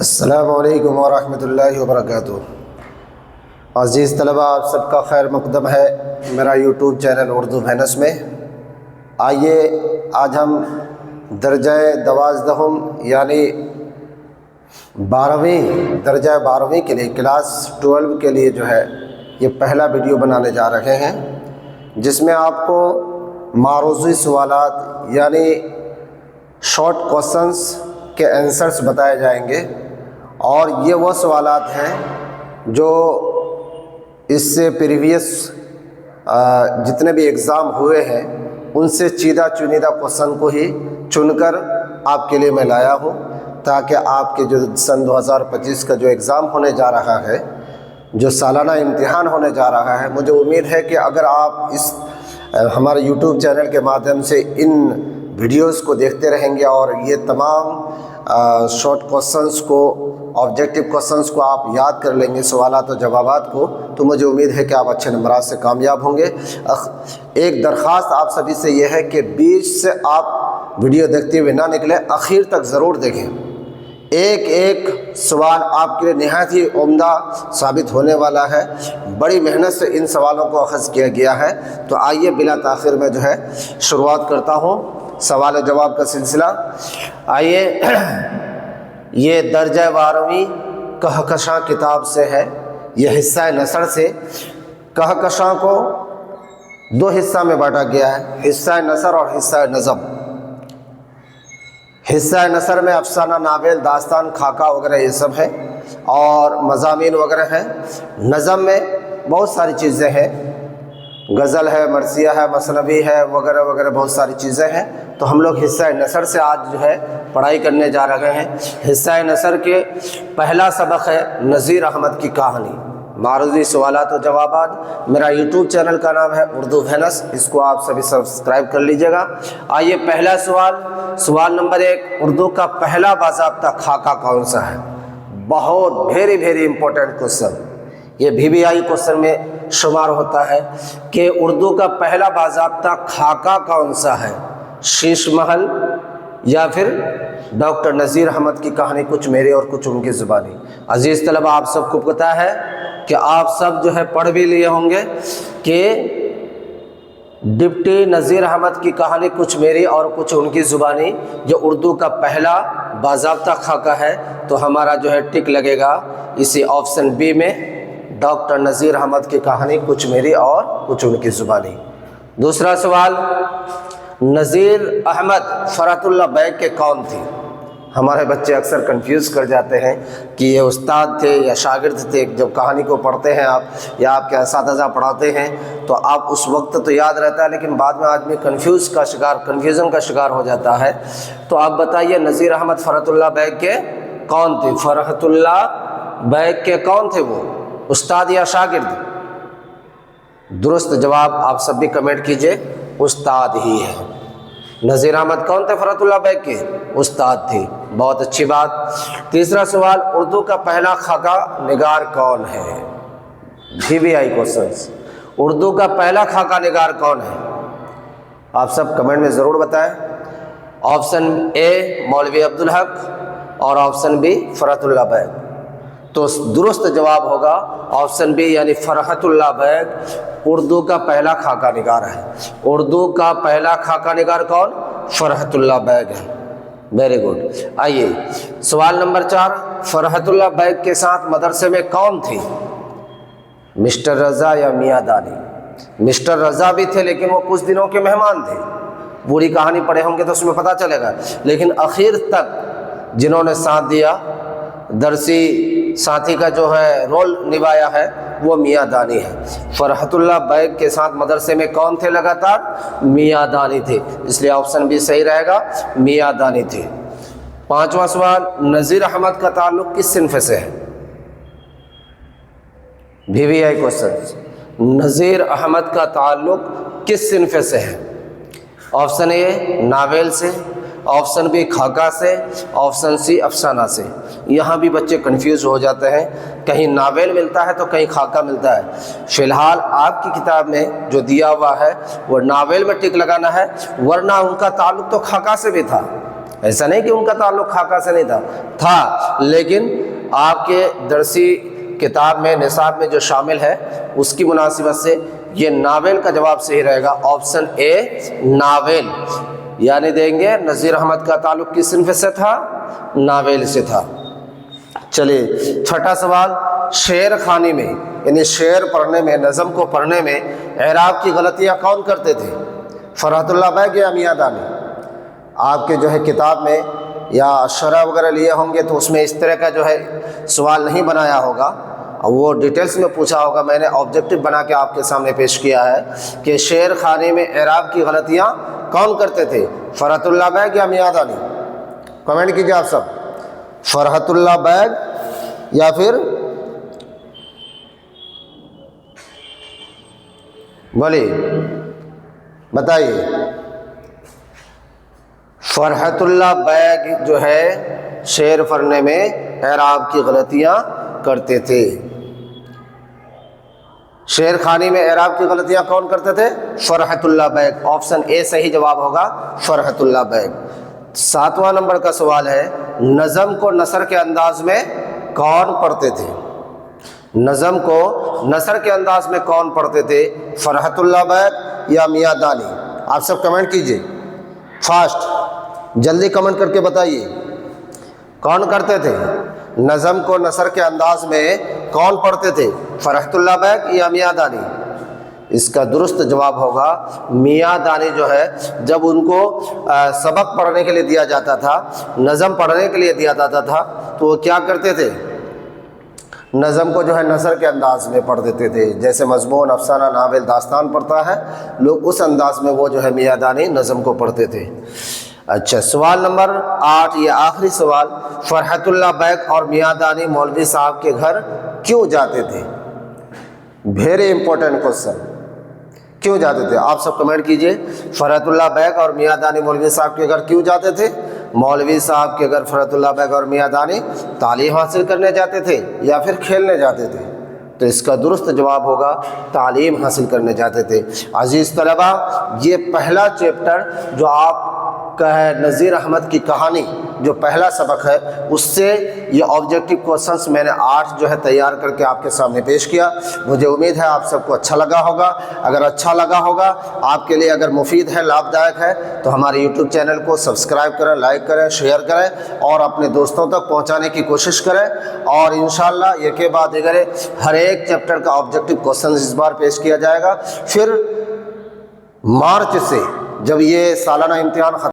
السلام علیکم ورحمۃ اللہ وبرکاتہ۔ عزیز طلباء، آپ سب کا خیر مقدم ہے میرا یوٹیوب چینل اردو بھینس میں۔ آئیے آج ہم درجہ دوازدہم یعنی 12ویں کے لیے کلاس 12 کے لیے جو ہے یہ پہلا ویڈیو بنانے جا رہے ہیں، جس میں آپ کو معروضی سوالات یعنی شارٹ کوسچنس کے آنسرس بتائے جائیں گے، اور یہ وہ سوالات ہیں جو اس سے پریویس جتنے بھی ایگزام ہوئے ہیں ان سے چیدہ چنیدہ کوسچن کو ہی چن کر آپ کے لیے میں لایا ہوں، تاکہ آپ کے جو سن 2025 کا جو ایگزام ہونے جا رہا ہے، جو سالانہ امتحان ہونے جا رہا ہے، مجھے امید ہے کہ اگر آپ اس ہمارے یوٹیوب چینل کے مادھیم سے ان ویڈیوز کو دیکھتے رہیں گے اور یہ تمام شارٹ کوسچنس کو، آبجیکٹیو کوسچنس کو آپ یاد کر لیں گے، سوالات و جوابات کو، تو مجھے امید ہے کہ آپ اچھے نمبرات سے کامیاب ہوں گے۔ ایک درخواست آپ سبھی سے یہ ہے کہ بیچ سے آپ ویڈیو دیکھتے ہوئے نہ نکلیں، آخر تک ضرور دیکھیں۔ ایک ایک سوال آپ کے لیے نہایت ہی عمدہ ثابت ہونے والا ہے، بڑی محنت سے ان سوالوں کو اخذ کیا گیا ہے۔ تو آئیے بلا تاخیر میں جو ہے شروعات کرتا ہوں سوال و جواب کا سلسلہ۔ آئیے، یہ درجہ 12ویں کہکشاں کتاب سے ہے، یہ حصہ نثر سے۔ کہکشاں کو دو حصہ میں بانٹا گیا ہے، حصہ نثر اور حصہ نظم۔ حصہ نثر میں افسانہ، ناول، داستان، خاکہ وغیرہ یہ سب ہے، اور مضامین وغیرہ ہیں۔ نظم میں بہت ساری چیزیں ہیں، غزل ہے، مرثیہ ہے، مثنوی ہے، وغیرہ وغیرہ بہت ساری چیزیں ہیں۔ تو ہم لوگ حصہ نثر سے آج جو ہے پڑھائی کرنے جا رہے ہیں۔ حصہ نثر کے پہلا سبق ہے نذیر احمد کی کہانی، معروضی سوالات و جوابات۔ میرا یوٹیوب چینل کا نام ہے اردو بھینس، اس کو آپ سبھی سبسکرائب کر لیجیے گا۔ آئیے پہلا سوال نمبر 1، اردو کا پہلا باضابطہ خاکہ کون سا ہے؟ بہت ویری امپورٹنٹ کوسچن، یہ VVI کوسچن میں شمار ہوتا ہے کہ اردو کا پہلا باضابطہ خاکہ کون سا ہے؟ شیش محل یا پھر ڈاکٹر نذیر احمد کی کہانی، کچھ میری اور کچھ ان کی زبانی۔ عزیز طلبہ، آپ سب کو پتہ ہے کہ آپ سب جو ہے پڑھ بھی لیے ہوں گے کہ ڈپٹی نذیر احمد کی کہانی، کچھ میری اور کچھ ان کی زبانی، جو اردو کا پہلا باضابطہ خاکہ ہے، تو ہمارا جو ہے ٹک لگے گا اسی آپشن بی میں، ڈاکٹر نذیر احمد کی کہانی، کچھ میری اور کچھ ان کی زبانی۔ دوسرا سوال، نذیر احمد فرحت اللہ بیگ کے کون تھے؟ ہمارے بچے اکثر کنفیوز کر جاتے ہیں کہ یہ استاد تھے یا شاگرد تھے۔ جب کہانی کو پڑھتے ہیں آپ یا آپ کے اساتذہ پڑھاتے ہیں تو آپ اس وقت تو یاد رہتا ہے، لیکن بعد میں آدمی کنفیوژن کا شکار ہو جاتا ہے۔ تو آپ بتائیے نذیر احمد فرحت اللہ بیگ کے کون تھے؟ فرحت اللہ بیگ کے کون تھے وہ، استاد یا شاگرد؟ درست جواب آپ سب بھی کمنٹ کیجئے، استاد ہی ہے۔ نذیر احمد کون تھے؟ فرحت اللہ بیگ کے استاد تھے، بہت اچھی بات۔ تیسرا سوال، اردو کا پہلا خاکہ نگار کون ہے؟ VVI کوسچنس، اردو کا پہلا خاکہ نگار کون ہے؟ آپ سب کمنٹ میں ضرور بتائیں۔ آپشن اے مولوی عبدالحق اور آپشن بی فرحت اللہ بیگ۔ تو درست جواب ہوگا آپشن بی، یعنی فرحت اللہ بیگ اردو کا پہلا خاکہ نگار ہے۔ اردو کا پہلا خاکہ نگار کون؟ فرحت اللہ بیگ ہے۔ Very good. آئیے سوال نمبر 4، فرحت اللہ بیگ کے ساتھ مدرسے میں کون تھی؟ مسٹر رضا یا میاں دانی؟ مسٹر رضا بھی تھے، لیکن وہ کچھ دنوں کے مہمان تھے۔ پوری کہانی پڑھے ہوں گے تو اس میں پتہ چلے گا، لیکن آخر تک جنہوں نے ساتھ دیا، درسی ساتھی کا جو ہے رول نبھایا ہے، وہ میاں دانی ہے۔ فرحت اللہ بیگ کے ساتھ مدرسے میں کون تھے لگاتار؟ میاں دانی تھے، اس لیے آپشن بھی صحیح رہے گا، میاں دانی تھے۔ پانچواں سوال، نذیر احمد کا تعلق کس صنف سے ہے؟ VVI کوسچن، نذیر احمد کا تعلق کس صنف سے ہے؟ آپشن اے ناول سے، آپشن بی خاکہ سے، آپشن سی افسانہ سے۔ یہاں بھی بچے کنفیوز ہو جاتے ہیں، کہیں ناول ملتا ہے تو کہیں خاکہ ملتا ہے۔ فی الحال آپ کی کتاب میں جو دیا ہوا ہے وہ ناول میں ٹک لگانا ہے، ورنہ ان کا تعلق تو خاکہ سے بھی تھا۔ ایسا نہیں کہ ان کا تعلق خاکہ سے نہیں تھا لیکن آپ کے درسی کتاب میں نصاب میں جو شامل ہے اس کی مناسبت سے یہ ناول کا جواب صحیح رہے گا، آپشن اے ناول، یعنی دیں گے نذیر احمد کا تعلق کس صنف سے تھا؟ ناول سے تھا۔ چلیے چھٹا سوال، شعر خوانی میں یعنی شعر پڑھنے میں، نظم کو پڑھنے میں اعراب کی غلطیاں کون کرتے تھے؟ فرحت اللہ بیگ یا میاں دانی؟ آپ کے جو ہے کتاب میں یا شرح وغیرہ لیے ہوں گے تو اس میں اس طرح کا جو ہے سوال نہیں بنایا ہوگا، وہ ڈیٹیلز میں پوچھا ہوگا، میں نے آبجیکٹو بنا کے آپ کے سامنے پیش کیا ہے کہ شعر خوانی میں اعراب کی غلطیاں کون کرتے تھے؟ فرحت اللہ بیگ یا میاں دانی؟ کمنٹ کیجیے آپ سب، فرحت اللہ بیگ یا پھر بولیے بتائیے۔ فرحت اللہ بیگ جو ہے شعر پڑھنے میں اعراب کی غلطیاں کرتے تھے۔ شعر خوانی میں اعراب کی غلطیاں کون کرتے تھے؟ فرحت اللہ بیگ، آپشن اے صحیح جواب ہوگا، فرحت اللہ بیگ۔ 7واں نمبر کا سوال ہے، نظم کو نثر کے انداز میں کون پڑھتے تھے؟ نظم کو نثر کے انداز میں کون پڑھتے تھے؟ فرحت اللہ بیگ یا میاں دانی؟ آپ سب کمنٹ کیجئے، فاسٹ جلدی کمنٹ کر کے بتائیے کون کرتے تھے؟ نظم کو نثر کے انداز میں کون پڑھتے تھے؟ فرحت اللہ بیگ یا میاں دانی؟ اس کا درست جواب ہوگا میاں دانی جو ہے جب ان کو سبق پڑھنے کے لیے دیا جاتا تھا، نظم پڑھنے کے لیے دیا جاتا تھا تو وہ کیا کرتے تھے؟ نظم کو جو ہے نثر کے انداز میں پڑھ دیتے تھے، جیسے مضمون، افسانہ، ناول، داستان پڑھتا ہے لوگ اس انداز میں وہ جو ہے میاں دانی نظم کو پڑھتے تھے۔ اچھا سوال نمبر 8، یہ آخری سوال، فرحت اللہ بیگ اور میاں دانی مولوی صاحب کے گھر کیوں جاتے تھے؟ ویری امپورٹنٹ کوশ্چن، کیوں جاتے تھے؟ آپ سب کمنٹ کیجئے، فرحت اللہ بیگ اور میاں دانی مولوی صاحب کے گھر کیوں جاتے تھے؟ مولوی صاحب کے گھر فرحت اللہ بیگ اور میاں دانی تعلیم حاصل کرنے جاتے تھے یا پھر کھیلنے جاتے تھے؟ تو اس کا درست جواب ہوگا تعلیم حاصل کرنے جاتے تھے۔ عزیز طلبہ، یہ پہلا چیپٹر جو آپ کا ہے نذیر احمد کی کہانی، جو پہلا سبق ہے، اس سے یہ آبجیکٹو کوশ্چنس میں نے 8 جو ہے تیار کر کے آپ کے سامنے پیش کیا۔ مجھے امید ہے آپ سب کو اچھا لگا ہوگا۔ اگر اچھا لگا ہوگا، آپ کے لیے اگر مفید ہے، لابھ دائک ہے، تو ہمارے یوٹیوب چینل کو سبسکرائب کریں، لائک کریں، شیئر کریں اور اپنے دوستوں تک پہنچانے کی کوشش کریں۔ اور انشاءاللہ یہ کے بعد دیگر ہر ایک چیپٹر کا آبجیکٹو کوশ্چنس اس بار پیش کیا جائے گا۔ پھر مارچ سے جب یہ سالانہ امتحان ختم